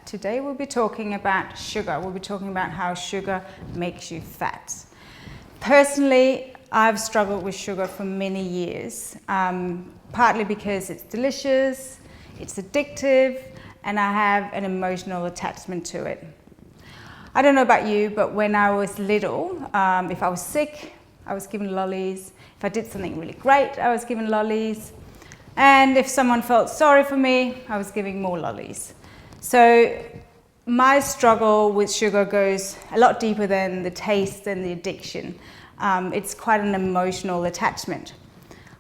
Today we'll be talking about sugar. We'll be talking about how sugar makes you fat. Personally, I've struggled with sugar for many years, partly because it's delicious, it's addictive, and I have an emotional attachment to it. I don't know about you, but when I was little, if I was sick, I was given lollies. If I did something really great, I was given lollies. And if someone felt sorry for me, I was giving more lollies. So my struggle with sugar goes a lot deeper than the taste and the addiction. It's quite an emotional attachment.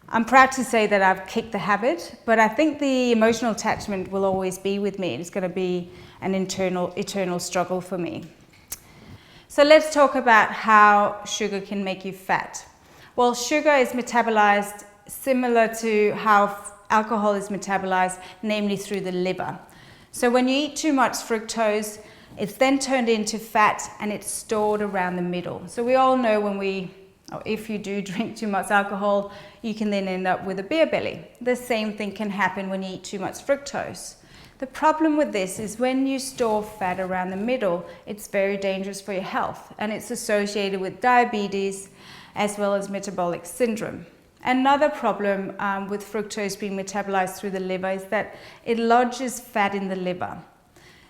I'm proud to say that I've kicked the habit, but I think the emotional attachment will always be with me. It's going to be an eternal struggle for me. So let's talk about how sugar can make you fat. Well, sugar is metabolized similar to how alcohol is metabolized, namely through the liver. So when you eat too much fructose, it's then turned into fat and it's stored around the middle. So we all know if you do drink too much alcohol, you can then end up with a beer belly. The same thing can happen when you eat too much fructose. The problem with this is when you store fat around the middle, it's very dangerous for your health, and it's associated with diabetes as well as metabolic syndrome. Another problem with fructose being metabolized through the liver is that it lodges fat in the liver.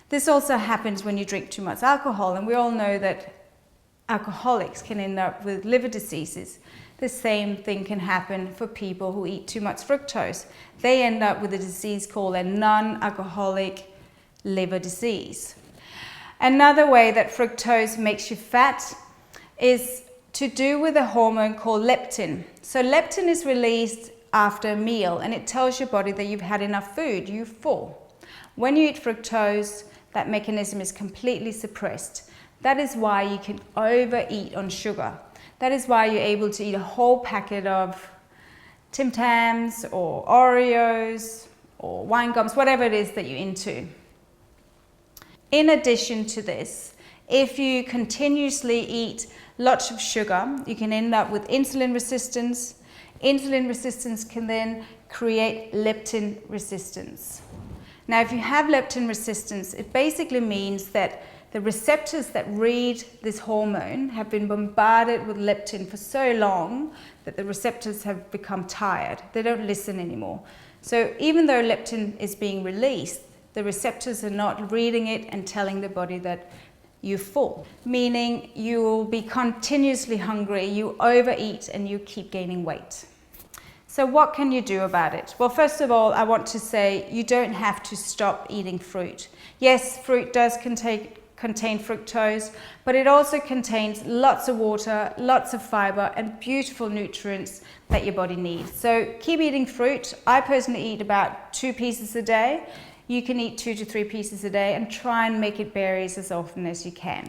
This also happens when you drink too much alcohol, and we all know that alcoholics can end up with liver diseases. The same thing can happen for people who eat too much fructose. They end up with a disease called a non-alcoholic liver disease. Another way that fructose makes you fat is to do with a hormone called leptin. So leptin is released after a meal, and it tells your body that you've had enough food, you're full. When you eat fructose, that mechanism is completely suppressed. That is why you can overeat on sugar. That is why you're able to eat a whole packet of Tim Tams or Oreos or wine gums, whatever it is that you're into. In addition to this, if you continuously eat lots of sugar, you can end up with insulin resistance. Insulin resistance can then create leptin resistance. Now, if you have leptin resistance, it basically means that the receptors that read this hormone have been bombarded with leptin for so long that the receptors have become tired. They don't listen anymore. So even though leptin is being released, the receptors are not reading it and telling the body that you're full, meaning you will be continuously hungry, you overeat, and you keep gaining weight. So what can you do about it? Well, first of all, I want to say you don't have to stop eating fruit. Yes, fruit does contain fructose, but it also contains lots of water, lots of fiber, and beautiful nutrients that your body needs. So keep eating fruit. I personally eat about 2 pieces a day. You can eat 2 to 3 pieces a day, and try and make it berries as often as you can.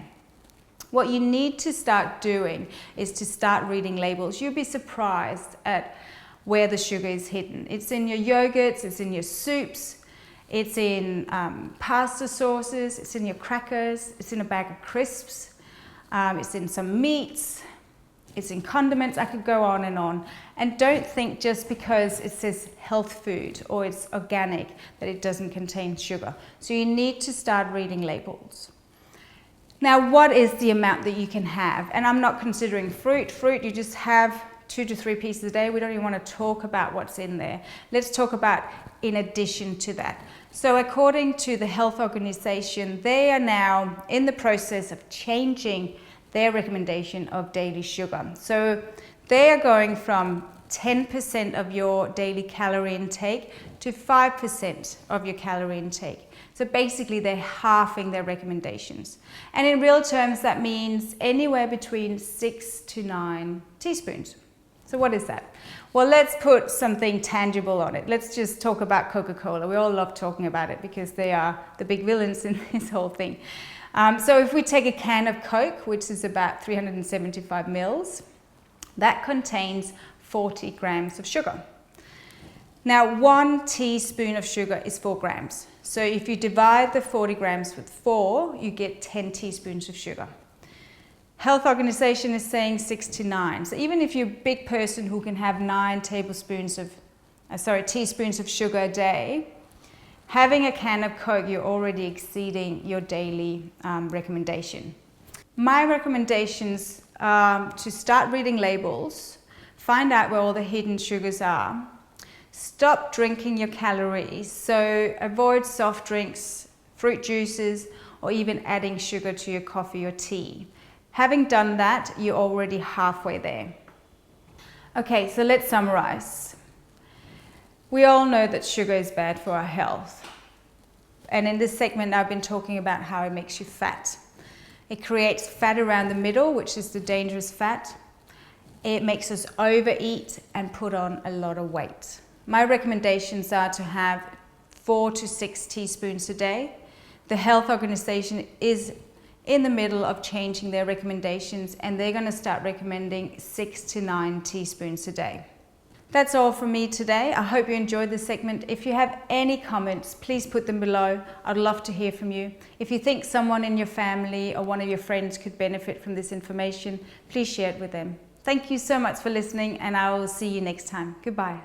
What you need to start doing is to start reading labels. You'll be surprised at where the sugar is hidden. It's in your yogurts, it's in your soups, it's in pasta sauces, it's in your crackers, it's in a bag of crisps, it's in some meats, it's in condiments. I could go on. And don't think just because it says health food or it's organic that it doesn't contain sugar. So you need to start reading labels. Now, what is the amount that you can have? And I'm not considering fruit. Fruit, you just have 2 to 3 pieces a day. We don't even want to talk about what's in there. Let's talk about in addition to that. So according to the Health Organization, they are now in the process of changing their recommendation of daily sugar. So they are going from 10% of your daily calorie intake to 5% of your calorie intake. So basically they're halving their recommendations. And in real terms, that means anywhere between 6 to 9 teaspoons. So what is that? Well, let's put something tangible on it. Let's just talk about Coca-Cola. We all love talking about it because they are the big villains in this whole thing. So if we take a can of Coke, which is about 375 mils, that contains 40 grams of sugar. Now, 1 teaspoon of sugar is 4 grams. So if you divide the 40 grams with 4, you get 10 teaspoons of sugar. Health Organization is saying 6 to 9. So even if you're a big person who can have 9 teaspoons of sugar a day, Having a can of Coke, you're already exceeding your daily recommendation. My recommendations to start reading labels, find out where all the hidden sugars are, stop drinking your calories, so avoid soft drinks, fruit juices, or even adding sugar to your coffee or tea. Having done that, you're already halfway there. Okay, so let's summarize. We all know that sugar is bad for our health. And in this segment, I've been talking about how it makes you fat. It creates fat around the middle, which is the dangerous fat. It makes us overeat and put on a lot of weight. My recommendations are to have 4 to 6 teaspoons a day. The Health Organization is in the middle of changing their recommendations, and they're going to start recommending 6 to 9 teaspoons a day. That's all from me today. I hope you enjoyed this segment. If you have any comments, please put them below. I'd love to hear from you. If you think someone in your family or one of your friends could benefit from this information, please share it with them. Thank you so much for listening, and I will see you next time. Goodbye.